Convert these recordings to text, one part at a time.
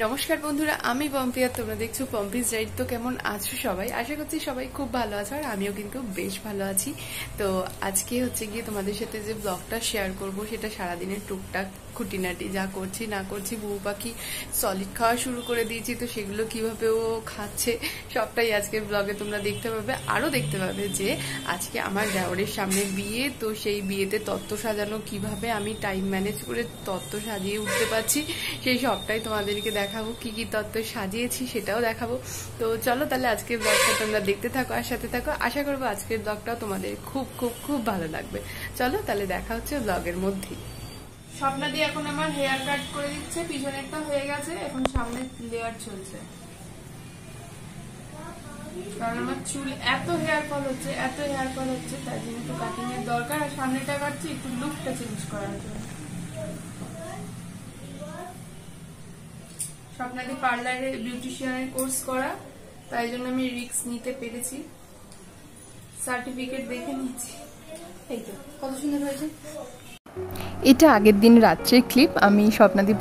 নমস্কার বন্ধুরা, আমি পম্পিয়া। তোমরা দেখছো পম্পিস ডায়েরি। তো কেমন আছো সবাই? আশা করছি সবাই খুব ভালো আছো, আর আমিও কিন্তু বেশ ভালো আছি। তো আজকে হচ্ছে গিয়ে তোমাদের সাথে যে ব্লগটা শেয়ার করব, সেটা সারাদিনের টুকটাক খুঁটিনাটি যা করছি না করছি। বুবু পাখি সলিড খাওয়া শুরু করে দিয়েছি, তো সেগুলো কিভাবে ও খাচ্ছে সবটাই আজকের ব্লগে তোমরা দেখতে পাবে। আরও দেখতে পাবে যে আজকে আমার দেওরের সামনে বিয়ে, তো সেই বিয়েতে তত্ত্ব সাজানো কিভাবে আমি টাইম ম্যানেজ করে তত্ত্ব সাজিয়ে উঠতে পারছি, সেই সবটাই তোমাদেরকে দেখাবো। কি কি তত্ত্ব সাজিয়েছি সেটাও দেখাবো। তো চলো তাহলে আজকের ব্লগটা তোমরা দেখতে থাকো আর সাথে থাকো। আশা করবো আজকের ব্লগটাও তোমাদের খুব খুব খুব ভালো লাগবে। চলো তাহলে দেখা হচ্ছে ব্লগের মধ্যেই। স্বপ্না দিয়ে এখন আমার হেয়ার কাট করে দিচ্ছে, পিছনেরটা হয়ে গেছে, এখন সামনে লেয়ার চলছে। কারণ আমার চুল এত হেয়ার ফল হচ্ছে তাই জন্য একটু কাটিং এর দরকার। আর সামনেটা কাটছি একটু লুকটা চেঞ্জ করার জন্য। স্বপ্নাদি পার্লারে বিউটিশিয়ানের কোর্স করা, তাই জন্য আমি রিস্ক নিতে পেরেছি। সার্টিফিকেট দেখে নিচ্ছি। এই তো কত সুন্দর হয়েছে। এটা আগের দিন রাত্রের ক্লিপ। আমি স্বপ্নাদি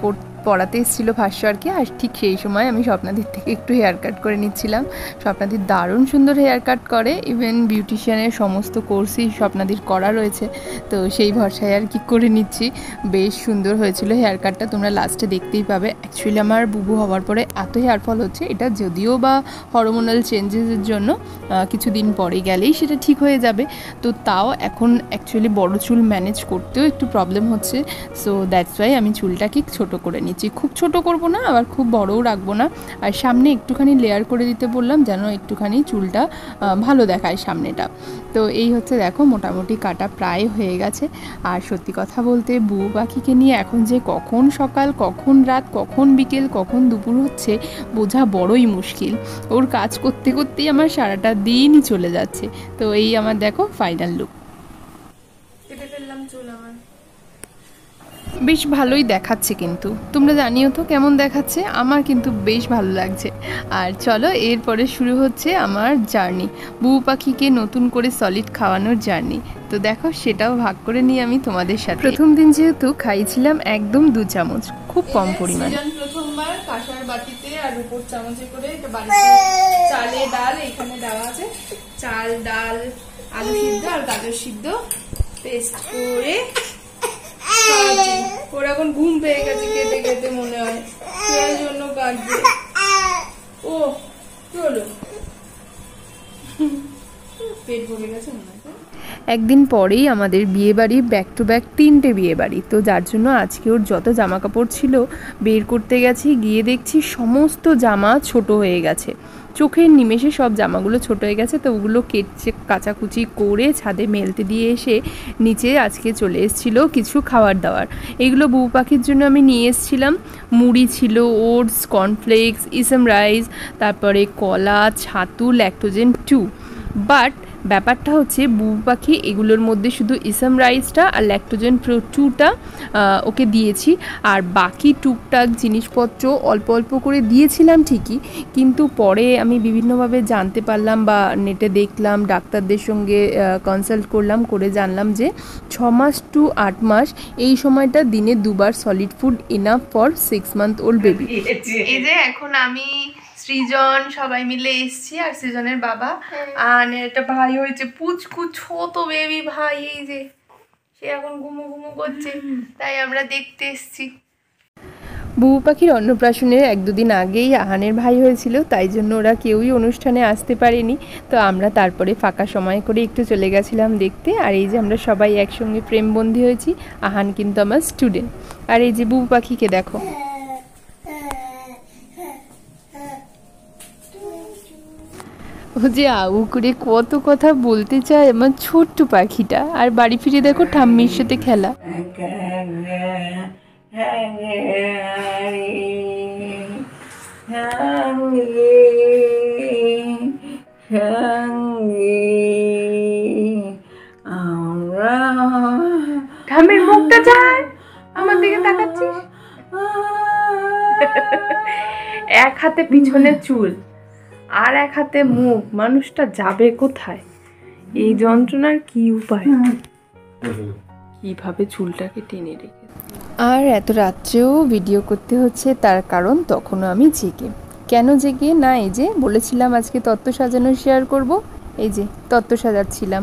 পড়াতে এসেছিলো ভাস্করকে, আর ঠিক সেই সময় আমি স্বপ্নাদির থেকে একটু হেয়ার কাট করে নিচ্ছিলাম। স্বপ্নাদির দারুণ সুন্দর হেয়ার কাট করে, ইভেন বিউটিশিয়ানের সমস্ত কোর্সই স্বপ্নাদির করা রয়েছে, তো সেই ভরসায় আর কি করে নিচ্ছি। বেশ সুন্দর হয়েছিল হেয়ার কাটটা, তোমরা লাস্টে দেখতেই পাবে। অ্যাকচুয়ালি আমার বুবু হওয়ার পরে এত হেয়ার ফল হচ্ছে, এটা যদিও বা হরমোনাল চেঞ্জেসের জন্য কিছুদিন পরে গেলেই সেটা ঠিক হয়ে যাবে, তো তাও এখন অ্যাকচুয়ালি বড় চুল ম্যানেজ করতেও একটু প্রবলেম হচ্ছে। সো দ্যাটস ওয়াই আমি চুলটাকে ছোট করে নিচ্ছি। খুব ছোট করব না, আবার খুব বড়ও রাখবো না। আর সামনে একটুখানি লেয়ার করে দিতে বললাম, যেন একটুখানি চুলটা ভালো দেখায় সামনেটা। তো এই হচ্ছে, দেখো মোটামুটি কাটা প্রায় হয়ে গেছে। আর সত্যি কথা বলতে বুবু পাখিকে নিয়ে এখন যে কখন সকাল, কখন রাত, কখন বিকেল, কখন দুপুর হচ্ছে বোঝা বড়ই মুশকিল। ওর কাজ করতে করতেই আমার সারাটা দিনই চলে যাচ্ছে। তো এই আমার দেখো ফাইনাল লুক। কেটে ফেললাম চুল আমার। বেশ ভালোই দেখাচ্ছে, কিন্তু তোমরা জানিও তো কেমন দেখাচ্ছে। আমার কিন্তু বেশ ভালো লাগছে। আর চলো এরপরে শুরু হচ্ছে আমার জার্নি, বুবু পাখিকে নতুন করে সলিড খাওয়ানোর জার্নি। তো দেখো সেটাও ভাগ করে নিয়ে আমি তোমাদের সাথে। প্রথম দিন যেহেতু খাইছিলাম একদম 2 চামচ, খুব কম পরিমাণ। প্রথমবার কাঁসার বাটিতে আর উপর চামচে করে বাড়িতে চালে ডাল এখানে দেওয়া আছে, চাল ডাল আলু সিদ্ধ আর গাজর সিদ্ধ পেস্ট করে। ওর এখন ঘুম পেয়ে গেছে, কেটে কেটে মনে হয় সেই জন্য কাটবে। ও চলো, পেট ভরে গেছে মনে হয়। একদিন পরেই আমাদের বিয়ে বাড়ি, ব্যাক টু ব্যাক 3টে বিয়ে বাড়ি। তো যার জন্য আজকে ওর যত জামা কাপড় ছিল বের করতে গেছি, গিয়ে দেখছি সমস্ত জামা ছোট হয়ে গেছে। চোখের নিমেষে সব জামাগুলো ছোট হয়ে গেছে। তো ওগুলো কেটে কাচাকুচি করে ছাদে মেলতে দিয়ে এসে নিচে আজকে চলে এসেছিলো কিছু খাবার দাবার। এগুলো বুবু পাখির জন্য আমি নিয়ে এসেছিলাম। মুড়ি ছিল, ওটস, কর্নফ্লেক্স, ইসম রাইস, তারপরে কলা, ছাতু, ল্যাকটোজেন 2। বাট ব্যাপারটা হচ্ছে বুবু পাখি এগুলোর মধ্যে শুধু ইসম রাইসটা আর ল্যাকটোজেন 2টা ওকে দিয়েছি, আর বাকি টুকটাক জিনিসপত্র অল্প অল্প করে দিয়েছিলাম ঠিকই, কিন্তু পরে আমি বিভিন্নভাবে জানতে পারলাম বা নেটে দেখলাম, ডাক্তারদের সঙ্গে কনসাল্ট করলাম, করে জানলাম যে 6 মাস টু 8 মাস এই সময়টা দিনে 2বার solid food enough for 6 month old baby. এই যে এখন আমি সৃজন সবাই মিলে এসছি, আর সৃজনের বাবা আর একটা ভাই হয়েছে পুচকু ছোট বেবি ভাই, এই যে সে এখন ঘুমো ঘুমো করছে, তাই আমরা দেখতে এসছি। বুবু পাখির অন্নপ্রাশনের 1-2 দিন আগেই আহানের ভাই হয়েছিল, তাই জন্য ওরা কেউই অনুষ্ঠানে আসতে পারেনি। তো আমরা তারপরে ফাঁকা সময় করে একটু চলে গেছিলাম দেখতে। আর এই যে আমরা সবাই একসঙ্গে প্রেমবন্দী হয়েছি। আহান কিন্তু আমার স্টুডেন্ট। আর এই যে বুবু পাখিকে দেখো, ও যে আউ করে কত কথা বলতে চায় আমার ছোট্ট পাখিটা। আর বাড়ি ফিরে দেখো ঠাম্মির সাথে খেলা। ঠাম্মির মুখটা চায়, আমার দিকে তাকাচ্ছিস। এক হাতে পিছনে চুল আর এক হাতে মুখ, মানুষটা যাবে কোথায়? এই যন্ত্রণার কি উপায়? কিভাবে চুলটাকে টেনে রেখে। আর এত রাত্রেও ভিডিও করতে হচ্ছে, তার কারণ তখনও আমি জেগে। কেন জেগে? না, এই যে বলেছিলাম আজকে তত্ত্ব সাজানো শেয়ার করব, এই যে তত্ত্ব সাজাচ্ছিলাম।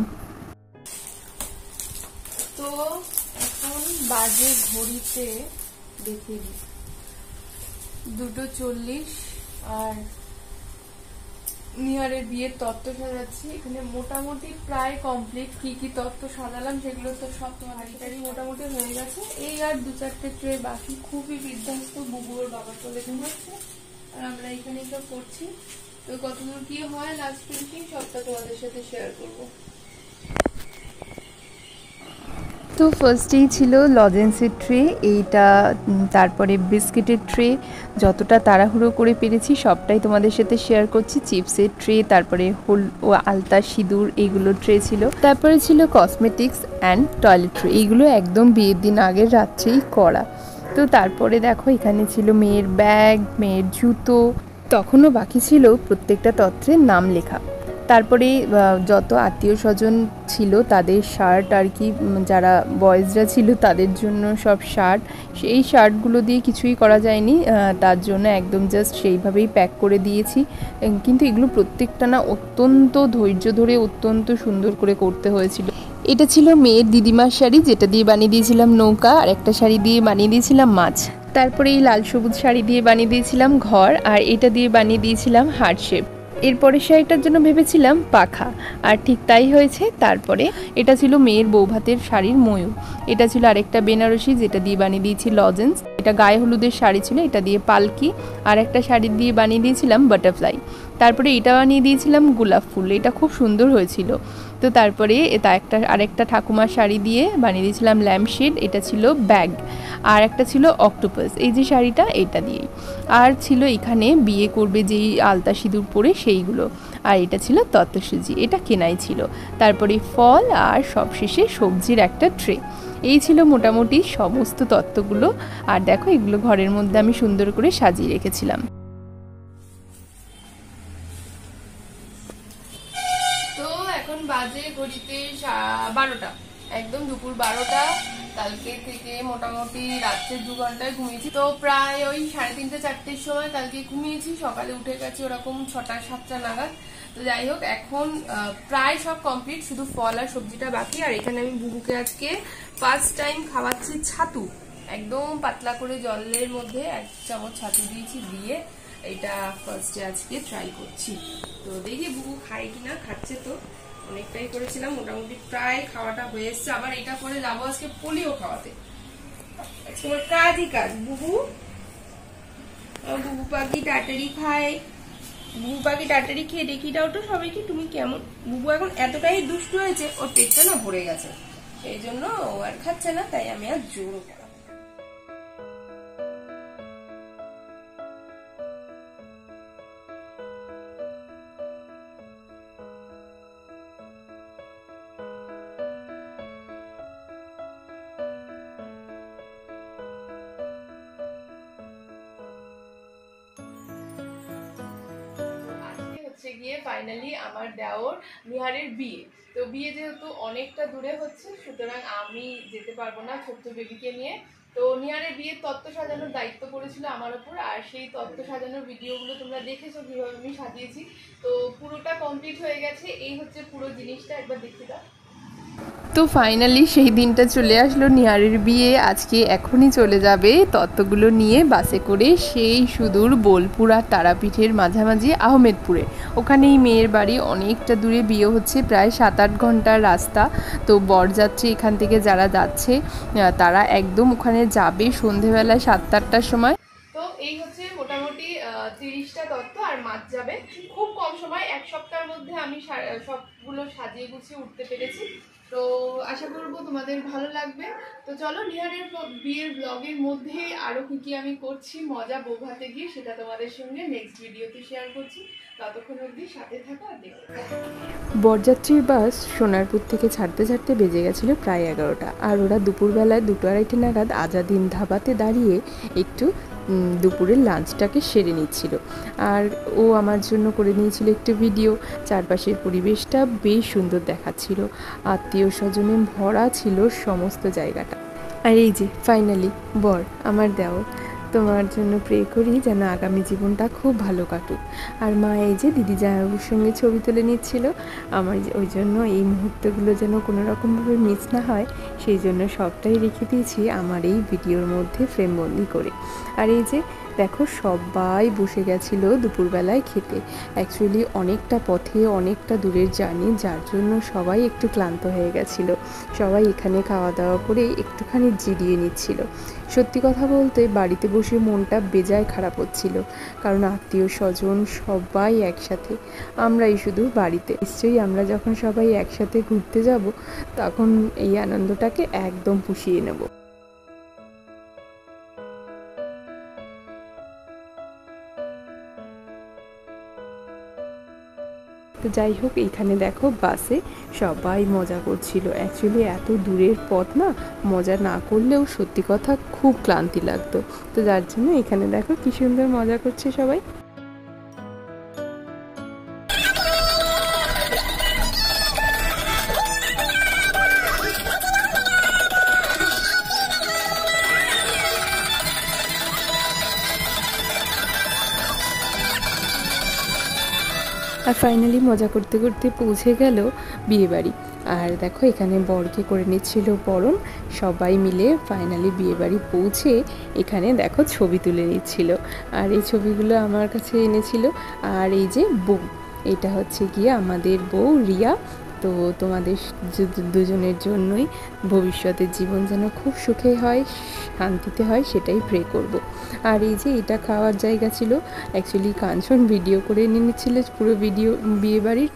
তো এখন বাজে ঘড়িতে দেখে 2:40, আর নিহারের বিয়ের তত্ত্ব সাজাচ্ছি। এখানে মোটামুটি প্রায় কমপ্লিট। কি কি তত্ত্ব সাজালাম সেগুলো তো সব তোমার হাড়িটারি মোটামুটি হয়ে গেছে। এই আর 2-4টে ট্রে বাকি। খুবই বিধ্বস্ত, বুবুর বাবা চলে ঘুমাচ্ছে আর আমরা এখানে সব করছি। তো কতদূর কি হয় লাস্ট ফিনিশিং সবটা তোমাদের সাথে শেয়ার করবো। তো ফার্স্টেই ছিল লজেন্সের ট্রে, এইটা, তারপরে বিস্কিটের ট্রে। যতটা তাড়াহুড়ো করে পেরেছি সবটাই তোমাদের সাথে শেয়ার করছি। চিপসের ট্রে, তারপরে ও আলতা, সিঁদুর, এইগুলো ট্রে ছিল। তারপরে ছিল কসমেটিক্স অ্যান্ড টয়লেট ট্রে, এইগুলো একদম বিয়ের দিন আগের রাত্রেই করা। তো তারপরে দেখো এখানে ছিল মেয়ের ব্যাগ, মেয়ের জুতো। তখনও বাকি ছিল প্রত্যেকটা তত্ত্বের নাম লেখা। তারপরে যত আত্মীয় স্বজন ছিল তাদের শার্ট আর কি, যারা বয়েজরা ছিল তাদের জন্য সব শার্ট। সেই শার্টগুলো দিয়ে কিছুই করা যায়নি, তার জন্য একদম জাস্ট সেইভাবেই প্যাক করে দিয়েছি। কিন্তু এগুলো প্রত্যেকটা না অত্যন্ত ধৈর্য ধরে অত্যন্ত সুন্দর করে করতে হয়েছিল। এটা ছিল মেয়ের দিদিমার শাড়ি, যেটা দিয়ে বানিয়ে দিয়েছিলাম নৌকা, আর একটা শাড়ি দিয়ে বানিয়ে দিয়েছিলাম মাছ। তারপরে এই লাল সবুজ শাড়ি দিয়ে বানিয়ে দিয়েছিলাম ঘর, আর এটা দিয়ে বানিয়ে দিয়েছিলাম হার্ট শেপ। এরপরের শাড়িটার জন্য ভেবেছিলাম পাখা, আর ঠিক তাই হয়েছে। তারপরে এটা ছিল মেয়ের বৌভাতের শাড়ির ময়ূর। এটা ছিল আরেকটা বেনারসি, যেটা দিয়ে বানিয়ে দিয়েছি লজেন্স। এটা গায়ে হলুদের শাড়ি ছিল, এটা দিয়ে পালকি। আর একটা শাড়ি দিয়ে বানিয়ে দিয়েছিলাম বাটারফ্লাই। তারপরে এটা বানিয়ে দিয়েছিলাম গোলাপ ফুল, এটা খুব সুন্দর হয়েছিল। তো তারপরে এটা আরেকটা ঠাকুমার শাড়ি দিয়ে বানিয়ে দিয়েছিলাম ল্যাম্পশেড, এটা ছিল ব্যাগ। আর একটা ছিল অক্টোপাস, এই যে শাড়িটা, এটা দিয়েই। আর ছিল এখানে বিয়ে করবে যেই আলতা সিঁদুর পরে সেইগুলো। আর এটা ছিল তত্ত্বসূজি, এটা কেনাই ছিল। তারপরে ফল, আর সবশেষে সবজির একটা ট্রে। এই ছিল মোটামুটি সমস্ত তত্ত্বগুলো। আর দেখো এগুলো ঘরের মধ্যে আমি সুন্দর করে সাজিয়ে রেখেছিলাম। তো এখন বাজে ঘড়িতে 12টা, একদম দুপুর 12টা। কালকে থেকে মোটামুটি রাত্রে 2 ঘন্টায় ঘুমিয়েছি। তো প্রায় ওই 3:30-4টের সময় কালকে ঘুমিয়েছি। সকালে উঠে গেছি ওরকম 6টা-7টা নাগাদ। তো যাই হোক, এখন প্রায় সব কমপ্লিট, শুধু ফল আর সবজিটা বাকি। আর এখানে আমি বুবুকে আজকে ফার্স্ট টাইম খাওয়াচ্ছি ছাতু, একদম পাতলা করে জলের মধ্যে 1 চামচ ছাতু দিয়েছি, দিয়ে এটা ফার্স্টে আজকে ট্রাই করছি। তো দেখি বুবু খায় কিনা। খাচ্ছে তো, অনেকটাই করেছিলাম, মোটামুটি প্রায় খাওয়াটা হয়ে এসছে। আবার এটা করে যাবো আজকে পোলিও খাওয়াতে। তোমার কাজই কাজ। বুবু বুবু পাখি তাড়াতাড়ি খায়। বুবু পাখি তাড়াতাড়ি খেয়ে দেখি দাও তো সবাইকে তুমি কেমন। বুবু এখন এতটাই দুষ্টু হয়েছে, ওর পেটটা না ভরে গেছে, এই জন্য ও আর খাচ্ছে না, তাই আমি আর জোরও করা। গিয়ে ফাইনালি আমার দেওর নিহারের বিয়ে। তো বিয়ে যেহেতু অনেকটা দূরে হচ্ছে, সুতরাং আমি যেতে পারবো না ছোট্ট বেবিকে নিয়ে। তো নিহারের বিয়ের তত্ত্ব সাজানোর দায়িত্ব পড়েছিল আমার ওপর, আর সেই তত্ত্ব সাজানোর ভিডিওগুলো তোমরা দেখেছো কিভাবে আমি সাজিয়েছি। তো পুরোটা কমপ্লিট হয়ে গেছে, এই হচ্ছে পুরো জিনিসটা, একবার দেখে দাও। তো ফাইনালি সেই দিনটা চলে আসলো, নিহারের বিয়ে। আজকে এখনই চলে যাবে তত্ত্বগুলো নিয়ে বাসে করে সেই সুদূর বোলপুর আর তারাপীঠের মাঝামাঝি আহমেদপুরে। ওখানেই মেয়ের বাড়ি, অনেকটা দূরে বিয়ে হচ্ছে, প্রায় 7-8 ঘন্টার রাস্তা। তো বরযাত্রী এখান থেকে যারা যাচ্ছে তারা একদম ওখানে যাবে সন্ধেবেলা 7-8টার সময়। তো এই হচ্ছে মোটামুটি 30টা তত্ত্ব, আর মাছ যাবে খুব কম সময়, 1 সপ্তাহের মধ্যে আমি সবগুলো সাজিয়ে গুছিয়ে উঠতে পেরেছি। তো আশা করবো তোমাদের ভালো লাগবে। তো চলো নিহারের বিয়ের ব্লগের মধ্যে আরো কি আমি করছি মজা বৌভাতে গিয়ে, সেটা তোমাদের সঙ্গে নেক্সট ভিডিওতে শেয়ার করছি। ততক্ষণ অবধি সাথে থাকো আর দেখতে থাকো। বরযাত্রীর বাস সোনারপুর থেকে ছাড়তে ছাড়তে বেজে গেছিল প্রায় 11টা, আর ওরা দুপুরবেলায় 2-2:30 নাগাদ আজাদিন ধাবাতে দাঁড়িয়ে একটু দুপুরের লাঞ্চটাকে সেরে নিচ্ছিল। আর ও আমার জন্য করে নিয়েছিল একটু ভিডিও। চারপাশের পরিবেশটা বেশ সুন্দর দেখাচ্ছিল, আত্মীয় স্বজনে ভরা ছিল সমস্ত জায়গাটা। আর এই যে ফাইনালি বর, আমার দেওর, তোমার জন্য প্রে করি যেন আগামী জীবনটা খুব ভালো কাটুক। আর মা এই যে দিদি জামাইবাবুর সঙ্গে ছবি তুলে নিচ্ছিল, আমার ওই জন্য এই মুহূর্তগুলো যেন কোনো রকমভাবে মিস না হয়, সেই জন্য সবটাই রেখে দিয়েছি আমার এই ভিডিওর মধ্যে ফ্রেমবন্দি করে। আর এই যে দেখো সবাই বসে গেছিলো দুপুরবেলায় খেতে। অ্যাকচুয়ালি অনেকটা পথে, অনেকটা দূরের জার্নি, যার জন্য সবাই একটু ক্লান্ত হয়ে গেছিলো। সবাই এখানে খাওয়া দাওয়া করে একটুখানি জিরিয়ে নিচ্ছিল। সত্যি কথা বলতে বাড়িতে বসে মনটা বেজায় খারাপ হচ্ছিল, কারণ আত্মীয় স্বজন সবাই একসাথে, আমরাই শুধু বাড়িতে। নিশ্চয়ই আমরা যখন সবাই একসাথে ঘুরতে যাব তখন এই আনন্দটাকে একদম পুষিয়ে নেব। তো যাই হোক, এইখানে দেখো বাসে সবাই মজা করছিল। অ্যাকচুয়ালি এত দূরের পথ না, মজা না করলেও সত্যি কথা খুব ক্লান্তি লাগতো। তো যার জন্য এখানে দেখো কি সুন্দর মজা করছে সবাই। আর ফাইনালি মজা করতে করতে পৌঁছে গেল বিয়েবাড়ি। আর দেখো এখানে বরকে করে নিচ্ছিল বরণ, সবাই মিলে ফাইনালি বিয়েবাড়ি পৌঁছে এখানে দেখো ছবি তুলে নিচ্ছিল। আর এই ছবিগুলো আমার কাছে এনেছিল। আর এই যে বউ, এটা হচ্ছে গিয়ে আমাদের বউ রিয়া। তো তোমাদের দুজনের জন্যই ভবিষ্যতের জীবন যেন খুব সুখে হয়, শান্তিতে হয়, সেটাই প্রে করব। আর এই যে এটা খাওয়ার জায়গা ছিল। অ্যাকচুয়ালি কাঞ্চন ভিডিও করে নিয়েছিল পুরো ভিডিও বিয়েবাড়ির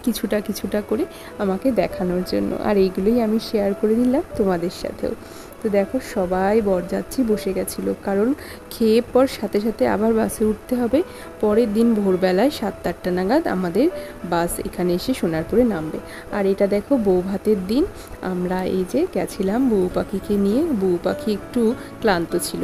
কিছুটা করে আমাকে দেখানোর জন্য। আর এইগুলোই আমি শেয়ার করে নিলাম তোমাদের সাথেও। তো দেখো সবাই বরযাত্রী বসে গেছিলো, কারণ খেয়ে পর সাথে সাথে আবার বাসে উঠতে হবে। পরের দিন ভোরবেলায় 7-8টা নাগাদ আমাদের বাস এখানে এসে সোনারপুরে নামবে। আর এটা দেখো বউ ভাতের দিন আমরা এই যে গেছিলাম বউ পাখিকে নিয়ে। বউ পাখি একটু ক্লান্ত ছিল,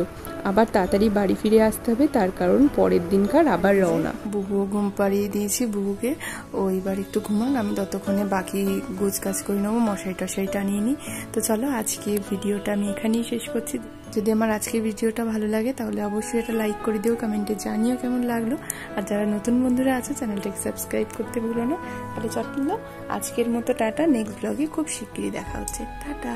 আবার তাড়াতাড়ি বাড়ি ফিরে আসতে হবে, তার কারণ পরের দিনকার আবার রওনা। বুবু ঘুম পাড়িয়ে দিয়েছি বুবুকে, ও এবার একটু ঘুমান, আমি ততক্ষণে বাকি গোছ কাজ করে নেবো, মশারি টশারি টানিয়ে নিই। তো চলো আজকে ভিডিওটা আমি এখানেই শেষ করছি। যদি আমার আজকের ভিডিওটা ভালো লাগে তাহলে অবশ্যই এটা লাইক করে দিও, কমেন্টে জানিও কেমন লাগলো। আর যারা নতুন বন্ধুরা আছে চ্যানেলটাকে সাবস্ক্রাইব করতে ভুলো না। তাহলে চটলো আজকের মতো টাটা, নেক্সট ব্লগে খুব শিগগিরই দেখা হচ্ছে, টাটা।